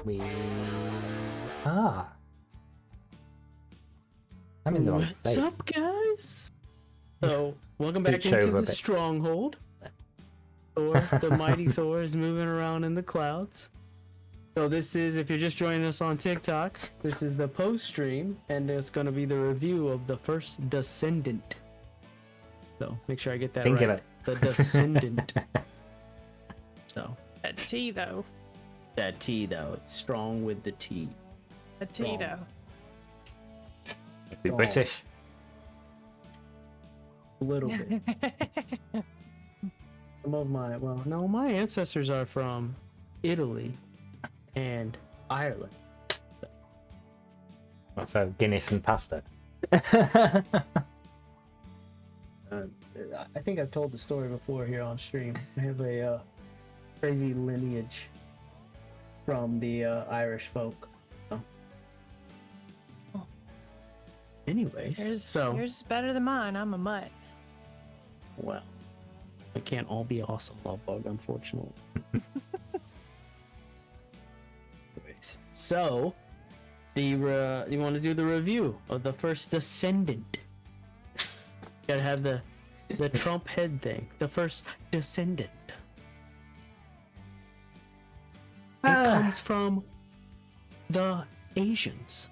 We are. I'm in the wrong place. What's up, guys? So, welcome back Switch into over a the bit. stronghold. Thor, the mighty Thor, is moving around in the clouds. So this is, if you're just joining us on TikTok, this is the post stream, and it's going to be the review of the first Descendant. So make sure I get that Singular. right. The Descendant. So That T though. that T though, it's strong with the T. A T Wrong. though. Be British. A little bit. Some of my, well, no, my ancestors are from Italy and Ireland. So Guinness and pasta. I think I've told the story before here on stream. I have a crazy lineage from the Irish folk. So. Anyways, so yours is better than mine. I'm a mutt. well, we can't all be awesome, Lovebug, unfortunately. Anyways, so you want to do the review of the first Descendant? Gotta have the Trump head thing. The first Descendant. It comes from the Asians,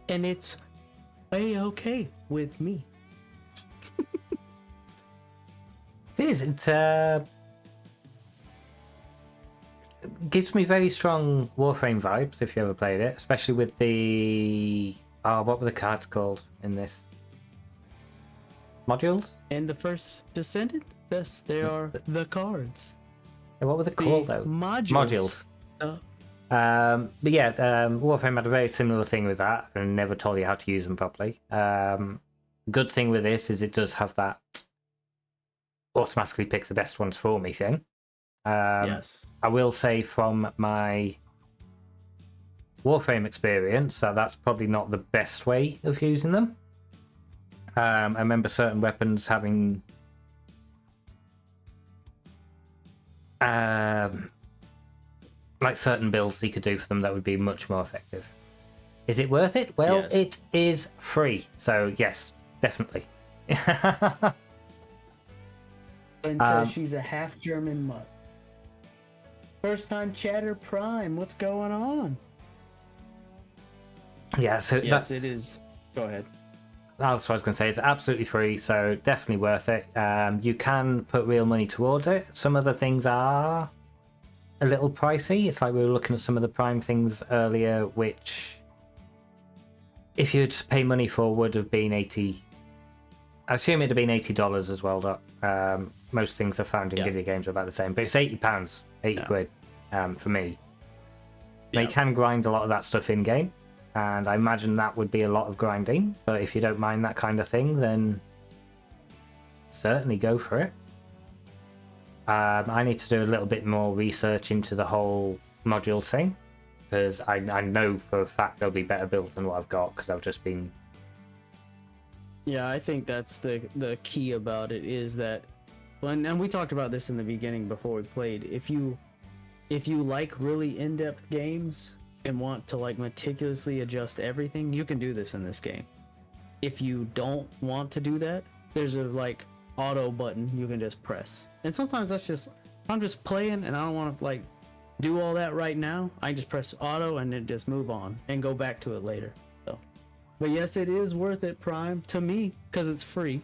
and it's a-okay with me. It is. It gives me very strong Warframe vibes if you ever played it, especially with the what were the cards called in this? Modules? And the first Descendant, yes, they are the cards. Yeah, what were they The called though? modules. But yeah, Warframe had a very similar thing with that and never told you how to use them properly. Good thing with this is it does have that automatically pick the best ones for me thing. Yes. I will say from my Warframe experience that's probably not the best way of using them. I remember certain weapons having like certain builds you could do for them that would be much more effective. Is it worth it? Well, Yes. it is free, so yes, definitely. And says she's a half German mutt. First time chatter Prime, what's going on? Yeah, so Yes, that's it is. Go ahead. That's what I was going to say. It's absolutely free, so definitely worth it. You can put real money towards it. Some of the things are a little pricey. It's like we were looking at some of the Prime things earlier, which if you'd pay money for would have been 80. I assume it'd have been $80 as well. Doc. Most things I found in video games are about the same, but it's £80, 80 quid for me. They can grind a lot of that stuff in game. And I imagine that would be a lot of grinding, but if you don't mind that kind of thing, then certainly go for it. I need to do a little bit more research into the whole module thing, because I know for a fact there'll be better builds than what I've got, because I've just been... Yeah, I think that's the key about it is that, and we talked about this in the beginning before we played, if you like really in-depth games and want to like meticulously adjust everything, you can do this in this game. If you don't want to do that, there's a like auto button you can just press. And sometimes that's just, if I'm just playing and I don't want to like do all that right now, I just press auto and then just move on and go back to it later. So, but yes, it is worth it, Prime, to me, because it's free.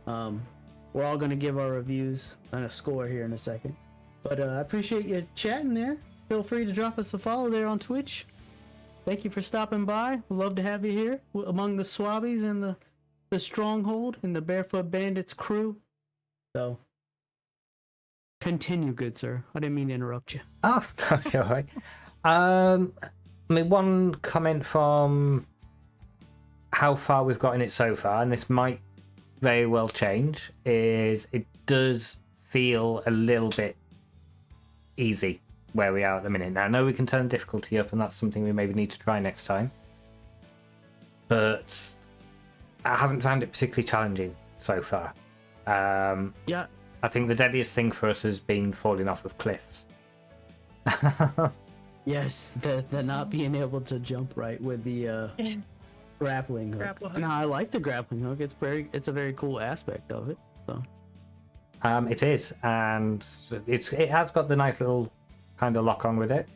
We're all going to give our reviews and a score here in a second. But I appreciate you chatting there. Feel free to drop us a follow there on Twitch. Thank you for stopping by. We'd love to have you here among the Swabbies and the Stronghold and the Barefoot Bandits crew. So, continue, good sir. I didn't mean to interrupt you. Oh, that's all right. I mean, one comment from how far we've got in it so far, and this might very well change, is it does feel a little bit easy where we are at the minute. Now, I know we can turn difficulty up, and that's something we maybe need to try next time. But I haven't found it particularly challenging so far. Yeah. I think the deadliest thing for us has been falling off of cliffs. Yes, the not being able to jump right with the grappling hook. Grapple hook. No, I like the grappling hook. It's a very cool aspect of it. So It is, and it has got the nice little kind of lock on with it.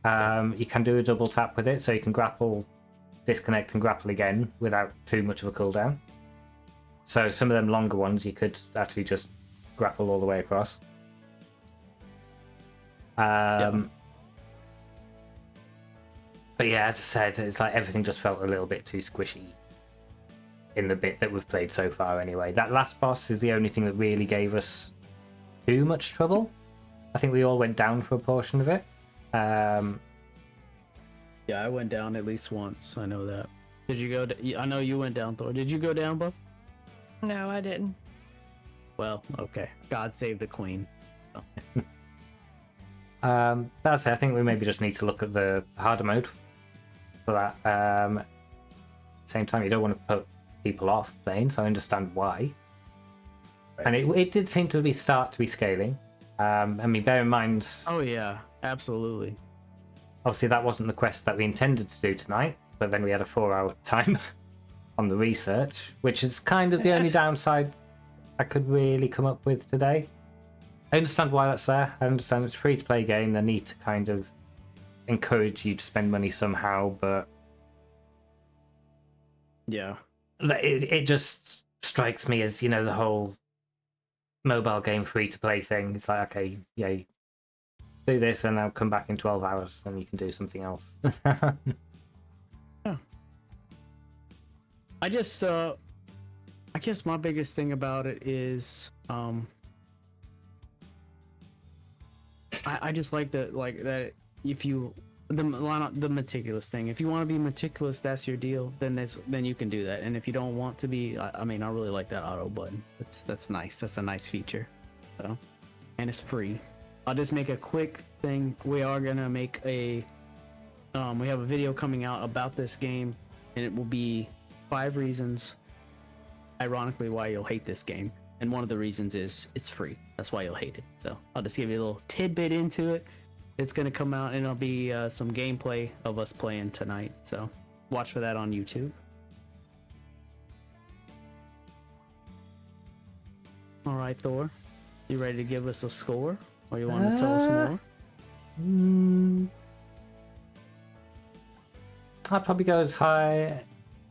You can do a double tap with it, so you can grapple, disconnect, and grapple again without too much of a cooldown. So some of them longer ones, you could actually just grapple all the way across. But yeah, as I said, it's like everything just felt a little bit too squishy in the bit that we've played so far anyway. That last boss is the only thing that really gave us too much trouble. I think we all went down for a portion of it. yeah, I went down at least once. I know that. Did you go? I know you went down, Thor. Did you go down, Buff? No, I didn't. Well, okay. God save the queen. That's it. I think we maybe just need to look at the harder mode for that. Same time, you don't want to put people off playing, so I understand why. Right. And it did seem to start to be scaling. I mean, bear in mind, Oh yeah, absolutely. obviously that wasn't the quest that we intended to do tonight, but then we had a 4-hour time on the research, which is kind of the only downside I could really come up with today. I understand why that's there. I understand it's a free-to-play game. They need to kind of encourage you to spend money somehow, but Yeah. it just strikes me as, you know, the whole mobile game free-to-play thing. It's like, okay, yeah, do this and I'll come back in 12 hours and you can do something else. Yeah. I just I guess my biggest thing about it is I just like that if you the meticulous thing. If you want to be meticulous, that's your deal. Then you can do that. And if you don't want to be, I mean, I really like that auto button. That's nice. That's a nice feature. So, and it's free. I'll just make a quick thing. We are gonna make a we have a video coming out about this game, and it will be 5 reasons, ironically, why you'll hate this game. And one of the reasons is it's free. That's why you'll hate it. So I'll just give you a little tidbit into it. It's gonna come out, and it'll be some gameplay of us playing tonight. So watch for that on YouTube. All right, Thor, you ready to give us a score, or you want to tell us more? I'd probably go as high.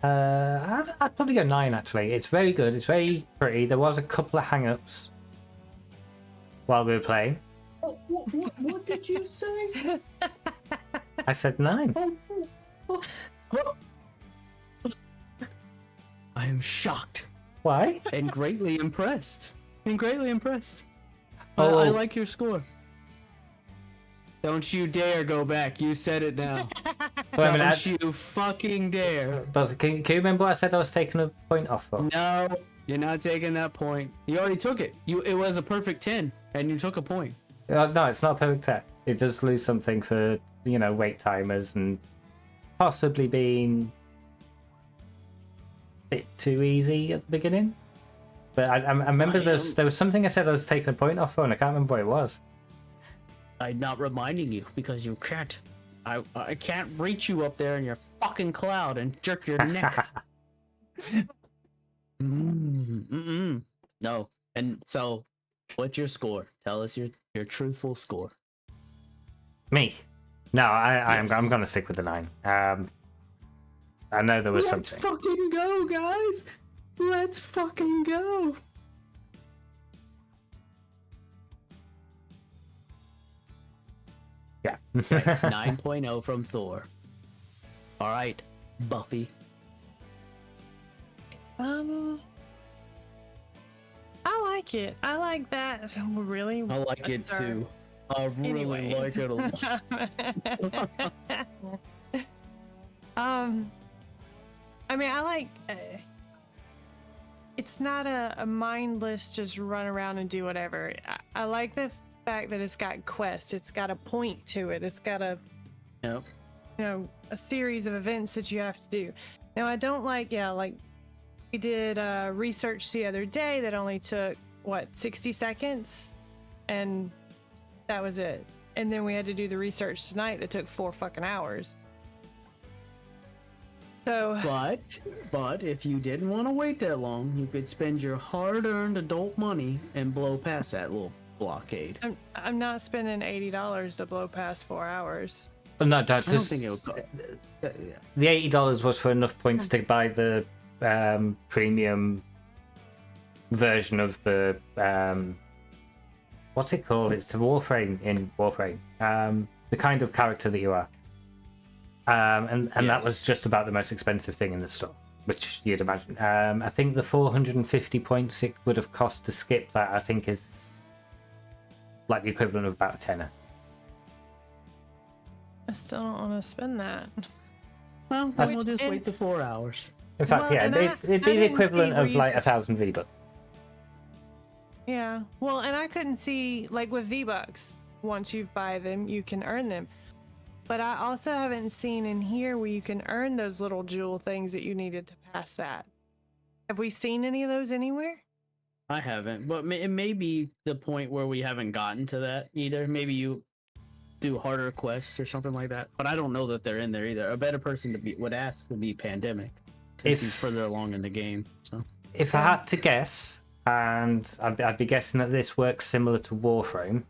I'd probably go 9 actually. It's very good. It's very pretty. There was a couple of hang-ups while we were playing. What did you say? I said 9. I am shocked Why? and greatly impressed. I Oh. like your score. Don't you dare go back. You said it now. Wait a minute. Don't you fucking dare. But can you remember what I said I was taking a point off for? No, you're not taking that point. You already took it. It was a perfect 10, and you took a point. No, it's not a perfect set. It does lose something for, you know, wait timers and possibly being a bit too easy at the beginning. But I remember there was something I said I was taking a point off for, and I can't remember what it was. I'm not reminding you because you can't. I can't reach you up there in your fucking cloud and jerk your neck. No. And so, what's your score? Tell us your truthful score. Me? No, Yes. I'm gonna stick with the 9. I know there was Let's something. fucking go, guys. Let's fucking go. Yeah. 9.0 from Thor. All right, Buffy. I like it. I like that. Really? I like it Sorry. too. I really Anyway. like it a lot. I mean, I like. It's not a mindless just run around and do whatever. I like the fact that it's got quests. It's got a point to it. It's got a Yep. a series of events that you have to do. Now, I don't like we did research the other day that only took 60 seconds, and that was it. and then we had to do the research tonight that took 4 fucking hours. So, But if you didn't want to wait that long, you could spend your hard-earned adult money and blow past that little blockade. I'm not spending $80 to blow past 4 hours. No, I don't just think it would. Yeah. the $80 was for enough points to buy the premium version of the what's it called? It's the Warframe in Warframe. The kind of character that you are. And that Yes. was just about the most expensive thing in the store, which you'd imagine. I think the 450 points it would have cost to skip that, I think, is like the equivalent of about a tenner. I still don't want to spend that. Well, then we'll just wait the 4 hours. In fact, Well, yeah, and it'd be I the didn't equivalent see of where you like could- 1,000 V-Bucks. Yeah. Well, and I couldn't see, like with V-Bucks, once you buy them, you can earn them. But I also haven't seen in here where you can earn those little jewel things that you needed to pass that. Have we seen any of those anywhere? I haven't, but it may be the point where we haven't gotten to that either. Maybe you do harder quests or something like that. But I don't know that they're in there either. A better person to would ask would be Pandemic, since he's further along in the game. So If I had to guess, and I'd be guessing that this works similar to Warframe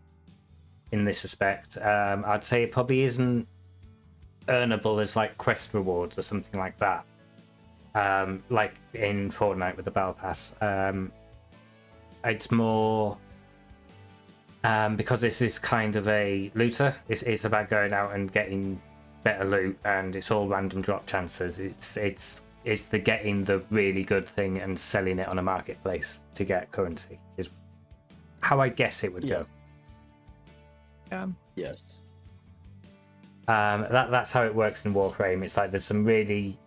in this respect, I'd say it probably isn't earnable as like quest rewards or something like that. Like in Fortnite with the Battle Pass. It's more because this is kind of a looter. It's about going out and getting better loot, and it's all random drop chances. It's the getting the really good thing and selling it on a marketplace to get currency is how I guess it would go. yes. That's how it works in Warframe. It's like there's some really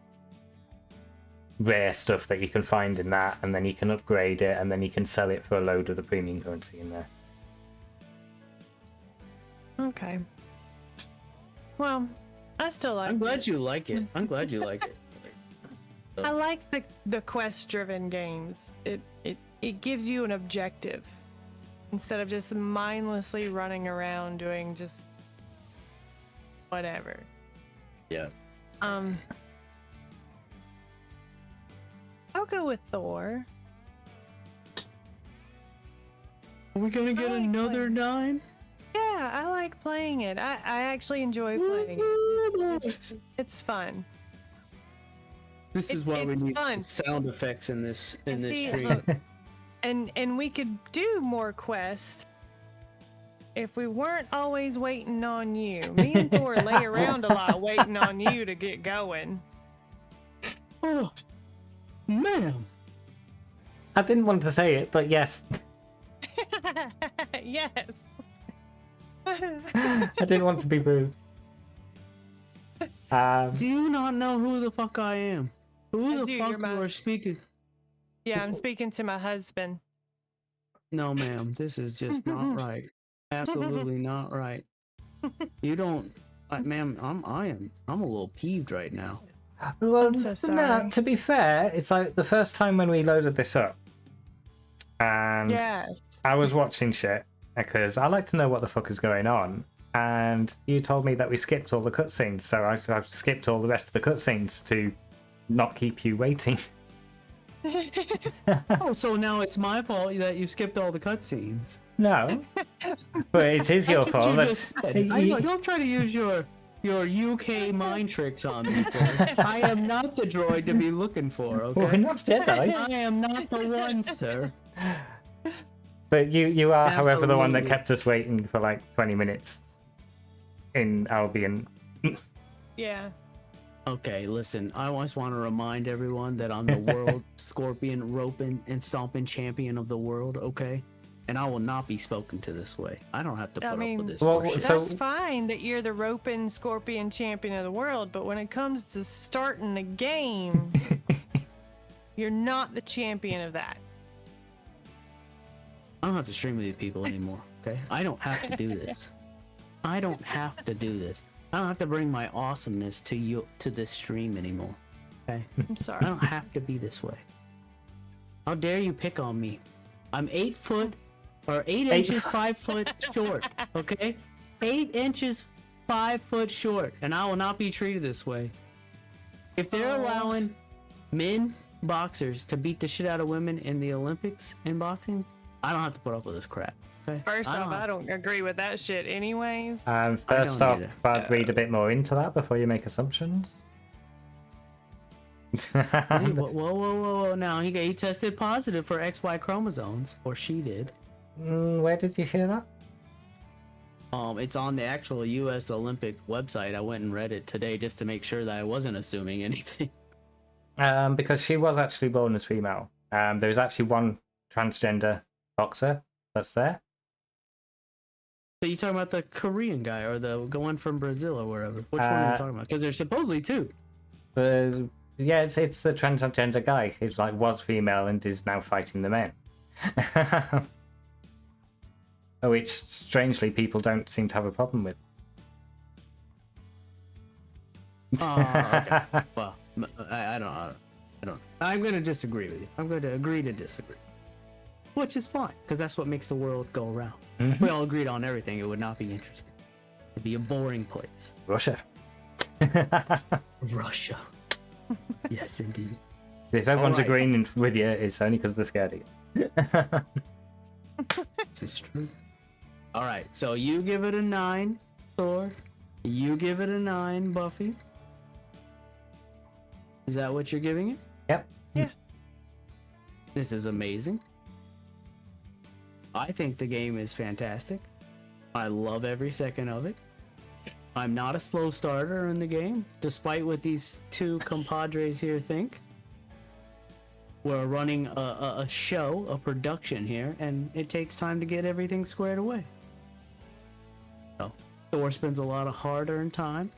rare stuff that you can find in that, and then you can upgrade it, and then you can sell it for a load of the premium currency in there. Okay. Well, I still like I'm glad it. you like it. I'm glad you like it. I like the quest-driven games. It gives you an objective instead of just mindlessly running around doing just whatever. Yeah. I'll go with Thor. Are we gonna get like another playing. 9? Yeah, I like playing it. I actually enjoy playing it. It's fun. This is why we It's need fun. sound effects in this See, stream. look, and we could do more quests if we weren't always waiting on you. Me and Thor lay around a lot waiting on you to get going. Oh, man. I didn't want to say it, but yes. Yes. I didn't want to be rude. Do you not know who the fuck I am? Who I the do, fuck you're my- you are speaking? Yeah, I'm speaking to my husband. No, ma'am. This is just not right. Absolutely not right. You don't, ma'am. I'm a little peeved right now. Well, I'm so no, sorry. to be fair, it's like the first time when we loaded this up, and Yes. I was watching shit because I like to know what the fuck is going on. And you told me that we skipped all the cutscenes, so I've skipped all the rest of the cutscenes to not keep you waiting. Oh, so now it's my fault that you skipped all the cutscenes. No, but it is your That's what fault. you just said. Don't try to use your UK mind tricks on me, sir. I am not the droid to be looking for. Okay. We're not Jedi's. I am not the one, sir. But you are, however, the one that Absolutely. kept us waiting for like 20 minutes in Albion. Yeah. Okay, listen. I just want to remind everyone that I'm the world scorpion roping and stomping champion of the world. Okay, and I will not be spoken to this way. I don't have to put up mean, with this. Well, horseshit. so- That's fine that you're the roping scorpion champion of the world, but when it comes to starting the game, you're not the champion of that. I don't have to stream with you people anymore. Okay, I don't have to do this. I don't have to do this. I don't have to bring my awesomeness to you to this stream anymore. Okay, I'm I sorry. don't have to be this way. How dare you pick on me? I'm 8 foot or 8 inches, 5 foot short. Okay, 8 inches 5 foot short, and I will not be treated this way. If they're allowing men boxers to beat the shit out of women in the Olympics in boxing, I don't have to put up with this crap. Okay? First off, I don't agree with that shit anyways. First off, I'd read a bit more into that before you make assumptions. Whoa. Now, he tested positive for XY chromosomes, or she did. Where did you hear that? It's on the actual U.S. Olympic website. I went and read it today just to make sure that I wasn't assuming anything. Because she was actually born as female. There's actually one transgender boxer that's there. So you talking about the Korean guy or the one from Brazil or wherever? Which one are you talking about? Because there's supposedly two. Yeah, it's the transgender guy who's like was female and is now fighting the men. Which strangely people don't seem to have a problem with. Okay. Well, I don't. I'm going to disagree with you. I'm going to agree to disagree. Which is fine, because that's what makes the world go around. Mm-hmm. We all agreed on everything. It would not be interesting. It'd be a boring place. Russia. Russia. Yes, indeed. If everyone's Alright. agreeing with you, it's only because they're scared of you. This is true. All right, so you give it a 9, Thor. You give it a 9, Buffy. Is that what you're giving it? Yep. Yeah. This is amazing. I think the game is fantastic. I love every second of it. I'm not a slow starter in the game, despite what these two compadres here think. We're running a show, a production here, and it takes time to get everything squared away. So, Thor spends a lot of hard-earned time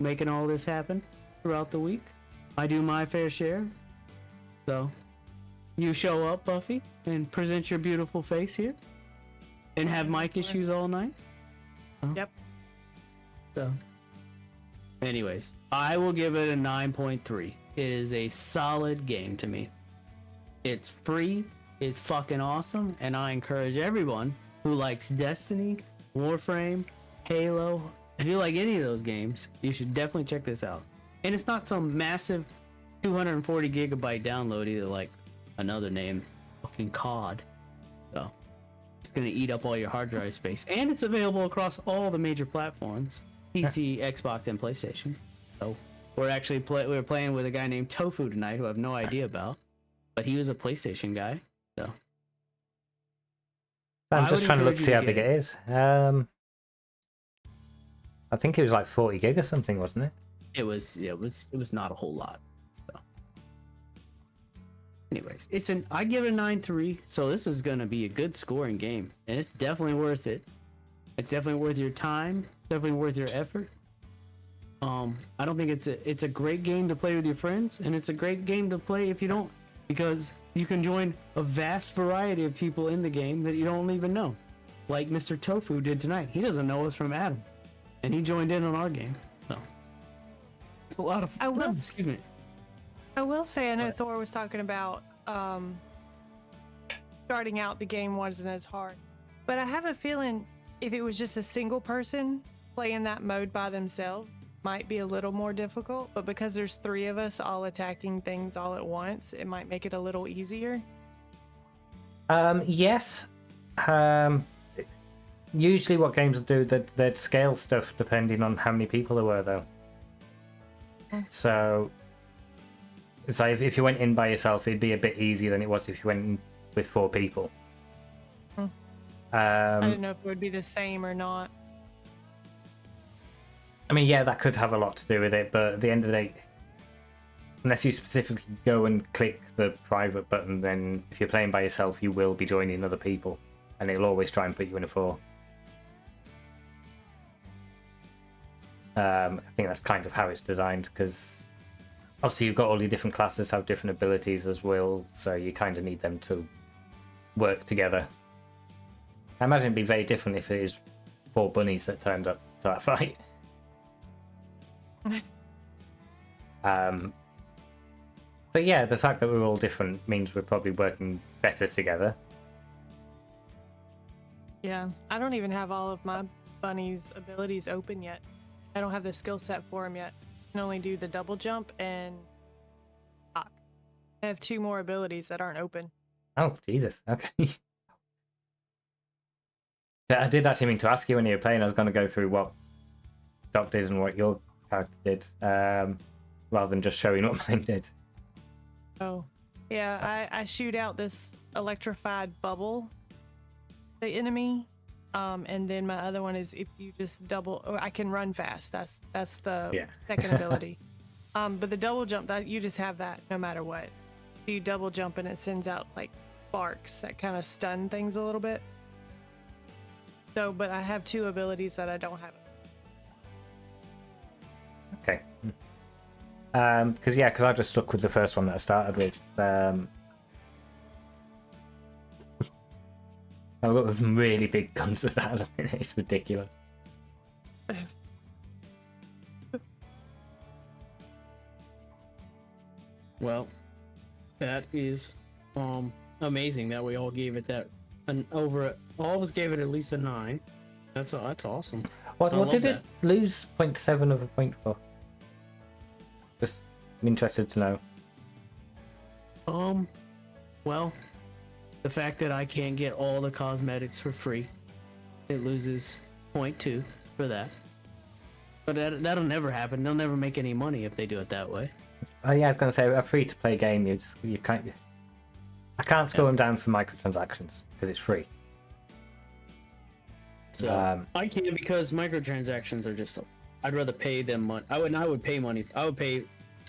making all this happen throughout the week. I do my fair share. So, you show up, Buffy, and present your beautiful face here, and have mic issues all night. Yep. So, anyways, I will give it a 9.3. It is a solid game to me. It's free, it's fucking awesome, and I encourage everyone who likes Destiny, Warframe, Halo, if you like any of those games, you should definitely check this out. And it's not some massive 240 gigabyte download either, like another name, fucking COD. So, it's gonna eat up all your hard drive space. And it's available across all the major platforms. PC, Xbox, and PlayStation. So we're actually we were playing with a guy named Tofu tonight, who I have no idea about, but he was a PlayStation guy. So I'm I just would trying to look to encourage see you how to big get it is. I think it was like 40 gig or something, wasn't it? it was not a whole lot. So anyways, I give it a 9.3, so this is gonna be a good scoring game, and it's definitely worth it. It's definitely worth your time, definitely worth your effort. I don't think it's a great game to play with your friends, and it's a great game to play if you don't, because you can join a vast variety of people in the game that you don't even know, like Mr. Tofu did tonight. He doesn't know us from Adam, and he joined in on our game. So it's a lot of I will- excuse me. I will say, I know What? Thor was talking about starting out the game wasn't as hard, but I have a feeling if it was just a single person playing that mode by themselves, might be a little more difficult. But because there's 3 of us all attacking things all at once, it might make it a little easier. Yes. Usually what games will do, they'd scale stuff depending on how many people there were, though. So it's like if you went in by yourself, it'd be a bit easier than it was if you went in with 4 people. I don't know if it would be the same or not. I mean, yeah, that could have a lot to do with it, but at the end of the day, unless you specifically go and click the private button, then if you're playing by yourself, you will be joining other people, and it'll always try and put you in a 4. I think that's kind of how it's designed, because obviously you've got all your different classes have different abilities as well, so you kind of need them to work together. I imagine it'd be very different if it is 4 bunnies that turned up to that fight. But yeah, the fact that we're all different means we're probably working better together. Yeah, I don't even have all of my Bunny's abilities open yet. I don't have the skill set for him yet. I can only do the double jump and hawk. I have 2 more abilities that aren't open. Oh, Jesus. Okay. Yeah, I did actually mean to ask you when you were playing. I was going to go through what Doc did and what your character did, rather than just showing what mine did. Oh, yeah. I shoot out this electrified bubble, the enemy. And then my other one is if you just double, or I can run fast. That's the second ability. But the double jump, that you just have that no matter what. You double jump and it sends out like sparks that kind of stun things a little bit. So, but I have 2 abilities that I don't have. Okay. Because I just stuck with the first one that I started with. I've got some really big guns with that. It's ridiculous. Well, that is amazing that we all gave it all of us gave it at least a 9. That's awesome. What did it lose 0.7 of a point for? Just I'm interested to know. Well, the fact that I can't get all the cosmetics for free, it loses 0.2 for that. But that'll never happen. They'll never make any money if they do it that way. Oh yeah, I was going to say a free-to-play game. You can't. I can't score them down for microtransactions because it's free. So I can't because microtransactions are just. I'd rather pay them money. I would pay money. I would pay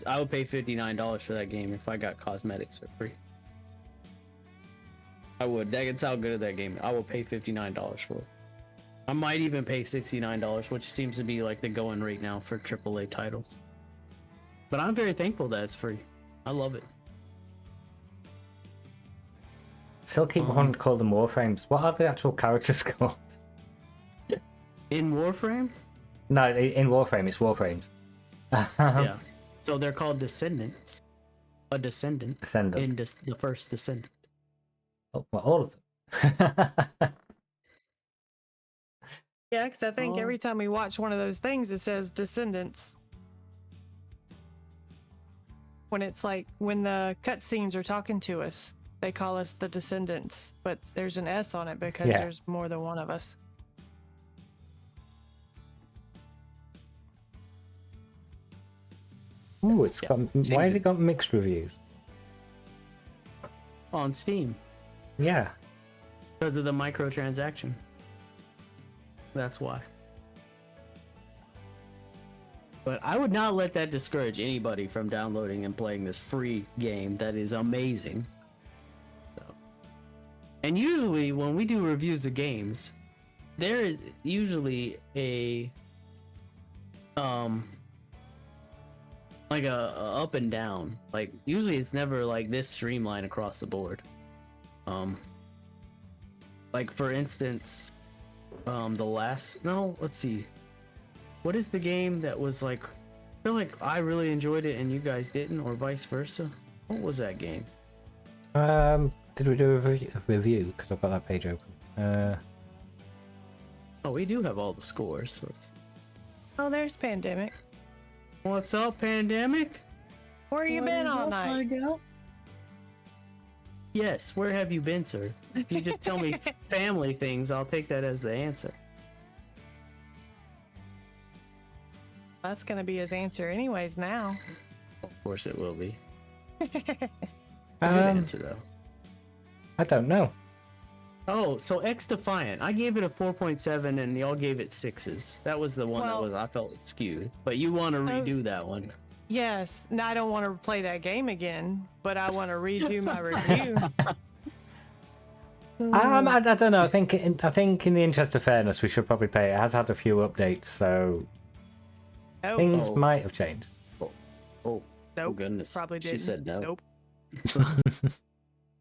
$59 for that game if I got cosmetics for free. I would. That's how good of that game. I will pay $59 for it. I might even pay $69, which seems to be like the going rate now for AAA titles. But I'm very thankful that it's free. I love it. Still keep wanting to call them Warframes. What are the actual characters called? In Warframe? No, in Warframe, it's Warframes. Yeah. So they're called Descendants. A Descendant. Descendant. In the first Descendant. Oh, well, all of them. Yeah, because I think every time we watch one of those things, it says Descendants. When it's like, when the cutscenes are talking to us, they call us the Descendants, but there's an S on it because there's more than one of us. Ooh, it's got. Why has it got mixed reviews? On Steam. Yeah. Because of the microtransaction. That's why. But I would not let that discourage anybody from downloading and playing this free game that is amazing. So. And usually when we do reviews of games, there is usually a like a up and down. Like usually it's never like this streamlined across the board. Like for instance, let's see. What is the game that was like, I feel like I really enjoyed it and you guys didn't, or vice versa? What was that game? Did we do a review? Because I've got that page open. Oh, we do have all the scores. So Oh, there's Pandemic. what's up, Pandemic? Where you been all night? Yes, where have you been, sir? If you just tell me family things, I'll take that as the answer. That's gonna be his answer anyways now. Of course it will be. Good Um, answer, though. I don't know. Oh, so X Defiant. I gave it a 4.7 and y'all gave it 6s. That was the one I felt skewed. But you want to redo that one. Yes. No, I don't want to play that game again, but I want to redo my review. I don't know. I think in the interest of fairness, we should probably pay. It has had a few updates, so things might have changed. Oh, nope. goodness. Probably didn't. She said no. Nope.